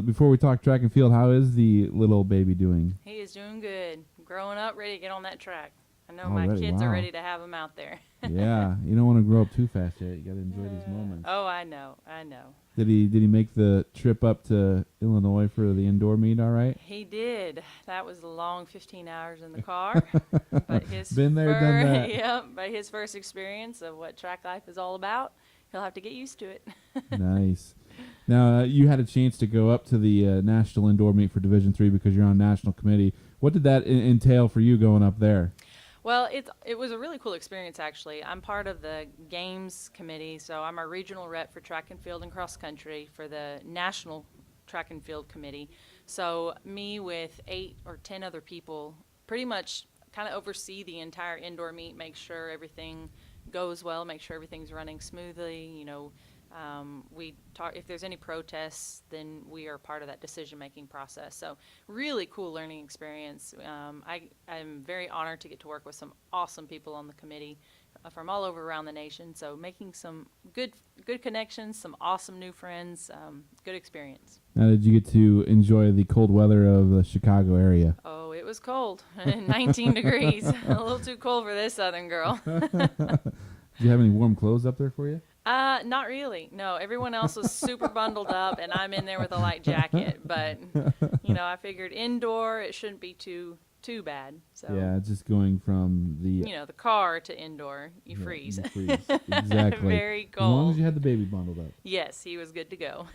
before we talk track and field, how is the little baby doing? He is doing good. Growing up, ready to get on that track. I know my Already, kids wow. are ready to have him out there. Yeah, you don't want to grow up too fast yet. You got to enjoy these moments. Oh, I know. Did he make the trip up to Illinois for the indoor meet? All right. He did. That was a long 15 hours in the car. But his Been there, done that. Yep, but his first experience of what track life is all about, he'll have to get used to it. Nice. Now you had a chance to go up to the national indoor meet for Division III because you're on national committee. What did that entail for you going up there? Well, it was a really cool experience, actually. I'm part of the games committee, so I'm a regional rep for track and field and cross country for the national track and field committee. So me with 8 or 10 other people pretty much kind of oversee the entire indoor meet, make sure everything goes well, make sure everything's running smoothly. You know, we talk, if there's any protests, then we are part of that decision-making process. So really cool learning experience. I'm very honored to get to work with some awesome people on the committee from all over around the nation. So making some good connections, some awesome new friends, good experience. Now, did you get to enjoy the cold weather of the Chicago area? Oh, it was cold, 19 degrees, a little too cold for this southern girl. Did you have any warm clothes up there for you? Not really. No, everyone else was super bundled up, and I'm in there with a light jacket. But you know, I figured indoor it shouldn't be too bad. So yeah, it's just going from the the car to indoor, you freeze. You freeze. Exactly. Very cold. As long as you had the baby bundled up. Yes, he was good to go.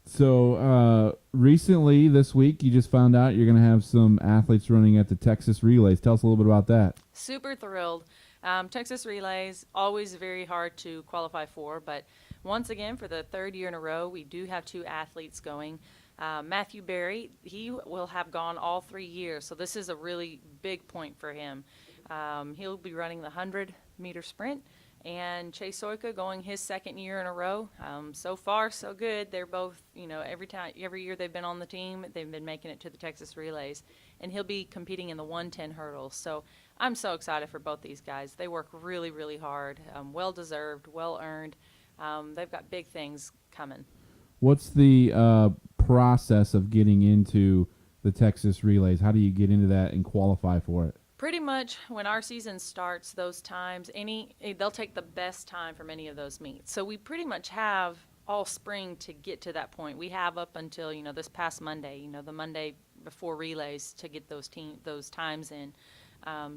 So recently, this week, you just found out you're going to have some athletes running at the Texas Relays. Tell us a little bit about that. Super thrilled. Texas Relays, always very hard to qualify for, but once again, for the 3rd year in a row, we do have 2 athletes going. Matthew Berry, he will have gone all 3 years, so this is a really big point for him. He'll be running the 100-meter sprint, and Chase Soika going his 2nd year in a row. So far, so good. They're both, every year they've been on the team, they've been making it to the Texas Relays, and he'll be competing in the 110 hurdles. So I'm so excited for both these guys. They work really, really hard, well-deserved, well-earned. They've got big things coming. What's the process of getting into the Texas Relays? How do you get into that and qualify for it? Pretty much when our season starts, those times, they'll take the best time from any of those meets. So we pretty much have all spring to get to that point. We have up until, this past Monday, the Monday before relays to get those times in.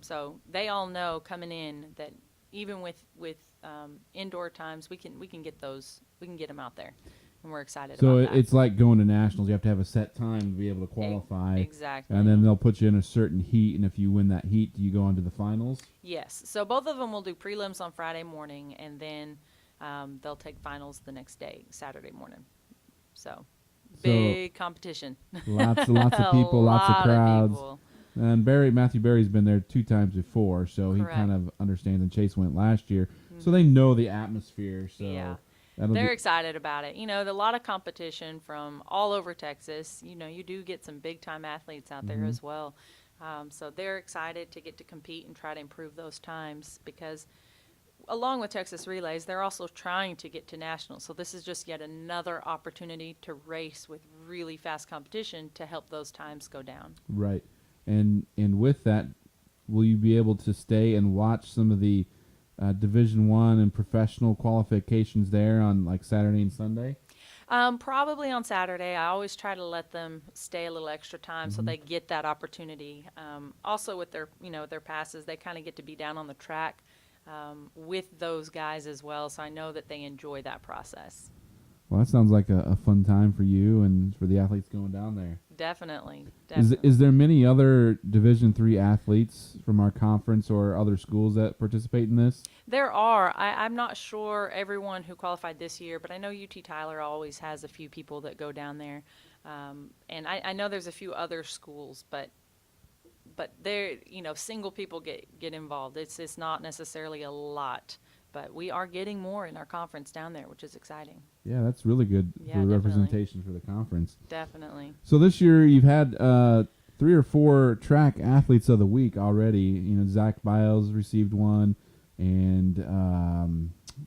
So they all know coming in that even with indoor times, we can get them out there, and we're excited about that. So it's like going to nationals. You have to have a set time to be able to qualify. Exactly. And then they'll put you in a certain heat, and if you win that heat, do you go on to the finals? Yes. So both of them will do prelims on Friday morning, and then they'll take finals the next day, Saturday morning. So big competition. Lots of people, lots of crowds. People. And Matthew Berry's been there 2 times before, so Correct. he kind of understands. And Chase went last year, so they know the atmosphere. So yeah, they're excited about it. A lot of competition from all over Texas. You do get some big time athletes out there as well. So they're excited to get to compete and try to improve those times because, along with Texas Relays, they're also trying to get to nationals. So this is just yet another opportunity to race with really fast competition to help those times go down. Right. And with that, will you be able to stay and watch some of the Division I and professional qualifications there on like Saturday and Sunday? Probably on Saturday. I always try to let them stay a little extra time so they get that opportunity. Also with their passes, they kind of get to be down on the track with those guys as well. So I know that they enjoy that process. Well, that sounds like a fun time for you and for the athletes going down there. Definitely. Is there many other Division III athletes from our conference or other schools that participate in this? There are. I'm not sure everyone who qualified this year, but I know UT Tyler always has a few people that go down there. And I know there's a few other schools, but they're, single people get involved. It's not necessarily a lot. But we are getting more in our conference down there, which is exciting. Yeah, that's really good for the representation for the conference. Definitely. So this year you've had 3 or 4 track athletes of the week already. Zach Biles received one, and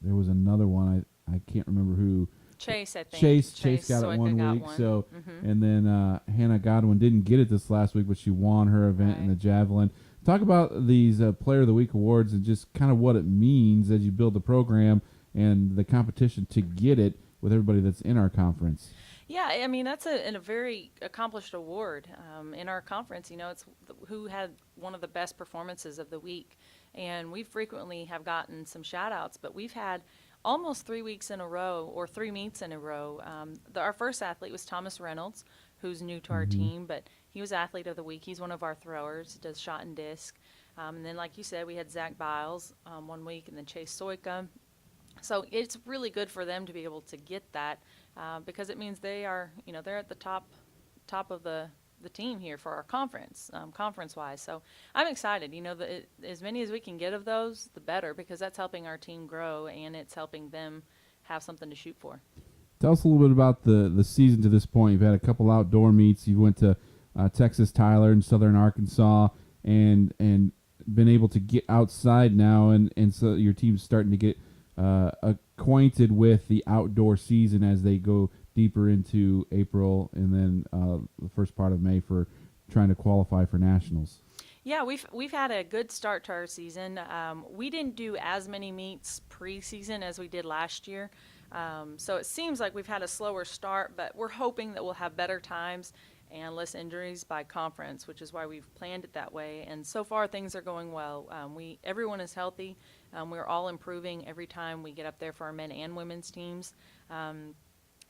there was another one. I can't remember who Chase, I think. Chase got it Soika one got week. one. So, and then Hannah Godwin didn't get it this last week, but she won her event in the javelin. Talk about these Player of the Week awards and just kind of what it means as you build the program and the competition to get it with everybody that's in our conference. Yeah, I mean, that's a very accomplished award in our conference. It's who had one of the best performances of the week. And we frequently have gotten some shout-outs, but we've had almost 3 weeks in a row, or 3 meets in a row. Our first athlete was Thomas Reynolds, who's new to our team, but he was Athlete of the Week. He's one of our throwers, does shot and disc. And then, like you said, we had Zach Biles 1 week, and then Chase Soika. So it's really good for them to be able to get that because it means they are, they're at the top of the team here for our conference, conference-wise. So I'm excited. As many as we can get of those, the better, because that's helping our team grow and it's helping them have something to shoot for. Tell us a little bit about the season to this point. You've had a couple outdoor meets. You went to Texas Tyler in southern Arkansas and been able to get outside now, and so your team's starting to get acquainted with the outdoor season as they go deeper into April and then the first part of May for trying to qualify for nationals. Yeah, we've had a good start to our season. We didn't do as many meets preseason as we did last year, so it seems like we've had a slower start, but we're hoping that we'll have better times and less injuries by conference, which is why we've planned it that way. And so far, things are going well. Everyone is healthy. We're all improving every time we get up there for our men and women's teams.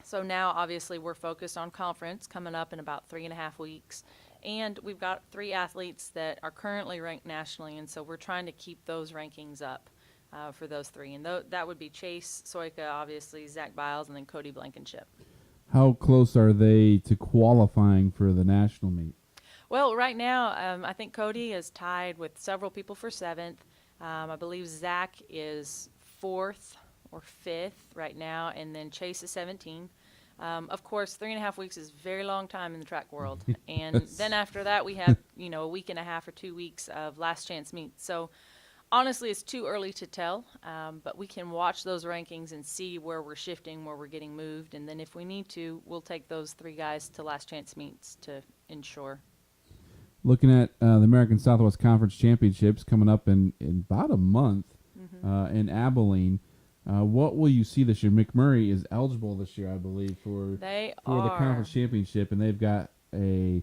So now, obviously, we're focused on conference coming up in about 3.5 weeks. And we've got 3 athletes that are currently ranked nationally, and so we're trying to keep those rankings up for those 3. And that would be Chase Soika, obviously, Zach Biles, and then Cody Blankenship. How close are they to qualifying for the national meet? Well, right now, I think Cody is tied with several people for 7th. I believe Zach is 4th or 5th right now, and then Chase is 17. Of course, 3.5 weeks is a very long time in the track world. And then after that, we have, a week and a half or 2 weeks of last chance meets. So honestly, it's too early to tell, but we can watch those rankings and see where we're shifting, where we're getting moved. And then if we need to, we'll take those 3 guys to last chance meets to ensure. Looking at the American Southwest Conference Championships coming up in about a month in Abilene, what will you see this year? McMurray is eligible this year, I believe, for the conference championship, and they've got a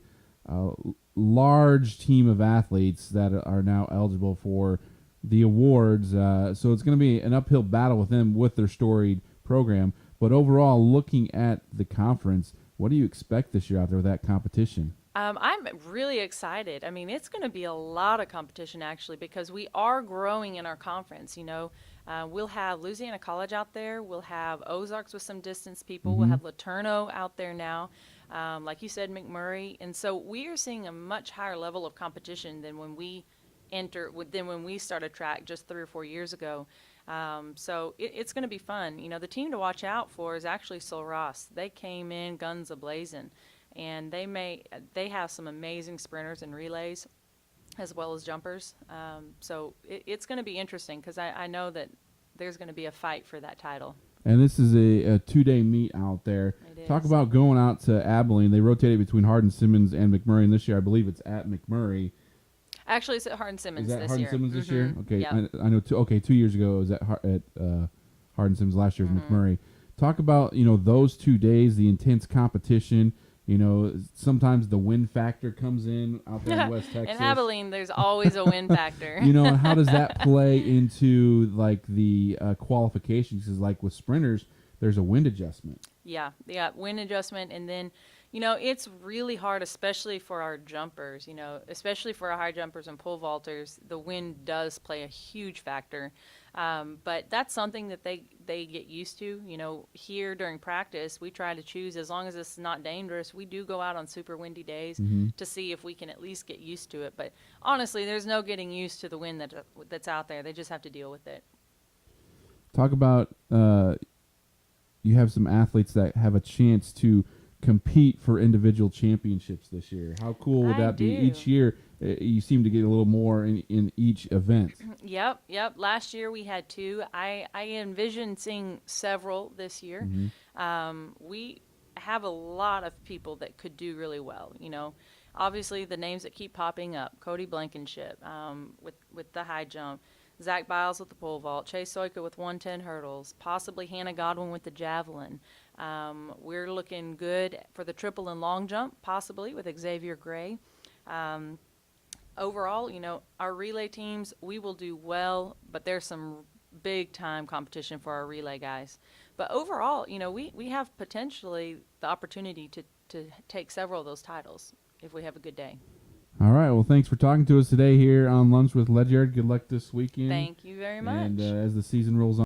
large team of athletes that are now eligible for the awards. So it's going to be an uphill battle with them with their storied program. But overall, looking at the conference, what do you expect this year out there with that competition? I'm really excited. I mean, it's going to be a lot of competition, actually, because we are growing in our conference. We'll have Louisiana College out there. We'll have Ozarks with some distance people. We'll have LeTourneau out there now. Like you said, McMurray. And so we are seeing a much higher level of competition than when we started track just 3 or 4 years ago. So it's going to be fun. The team to watch out for is actually Sul Ross. They came in guns a-blazing. And they have some amazing sprinters and relays as well as jumpers. So it's going to be interesting because I know that there's going to be a fight for that title. And this is a 2-day meet out there. Talk about going out to Abilene. They rotated between Hardin-Simmons and McMurray, and this year I believe it's at McMurray. Actually, it's at Hardin-Simmons this year. Is that Hardin-Simmons this year? Okay, yep. I know. 2 years ago it was at Hardin-Simmons. Last year was McMurray. Talk about those 2 days, the intense competition. Sometimes the wind factor comes in out there in West Texas. In Abilene, there's always a wind factor. How does that play into the qualifications? Because like with sprinters, there's a wind adjustment. Yeah, wind adjustment, and then it's really hard, especially for our jumpers. Especially for our high jumpers and pole vaulters, the wind does play a huge factor. But that's something that they get used to. Here during practice, we try to choose, as long as it's not dangerous, we do go out on super windy days to see if we can at least get used to it. But honestly, there's no getting used to the wind that's out there. They just have to deal with it. Talk about you have some athletes that have a chance to compete for individual championships this year. How cool would that be? Each year you seem to get a little more in each event. Yep. Last year we had 2. I envision seeing several this year. We have a lot of people that could do really well. Obviously the names that keep popping up: Cody Blankenship with the high jump, Zach Biles with the pole vault, Chase Soika with 110 hurdles, possibly Hannah Godwin with the javelin. We're looking good for the triple and long jump, possibly with Xavier Gray. Overall, our relay teams, we will do well, but there's some big time competition for our relay guys. But overall, we have potentially the opportunity to take several of those titles if we have a good day. All right. Well, thanks for talking to us today here on Lunch with Ledyard. Good luck this weekend. Thank you very much. And as the season rolls on.